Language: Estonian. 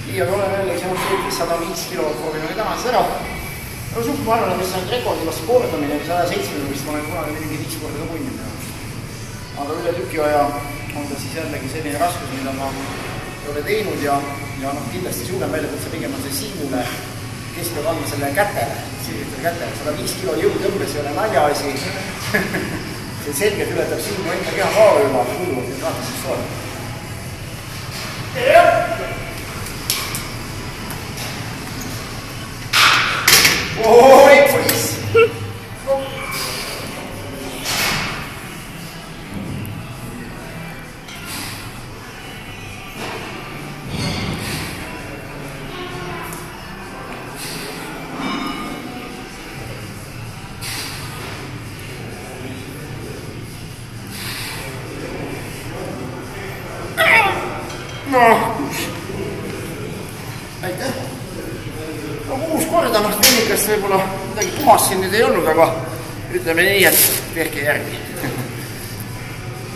nii, aga oleme jällegi saanud seetris 105 kilo proovime tänasest ära. No suht ma arvan, et see on rekordivast kordamine, 170 vist ma olen kunagi mingi 5 korda ka punninud. Aga üle tüki aja on ta siis jällegi selline raskus, mida ma ei ole teinud ja kindlasti suurem väljakutse pigem on see Siimule, kes peab andma selle kätele, siirvitel kätele. 105 kilo jõutõmbes ei ole naljaasi. See selgelt ületab Siimu enda keha kaalu juba, hullu, et vaata siis soole. Oi, poiss! Aitäh! No 6 korda, tehnikast võib-olla midagi puhast siin nüüd ei olnud, aga ütleme nii, et tehke järgi.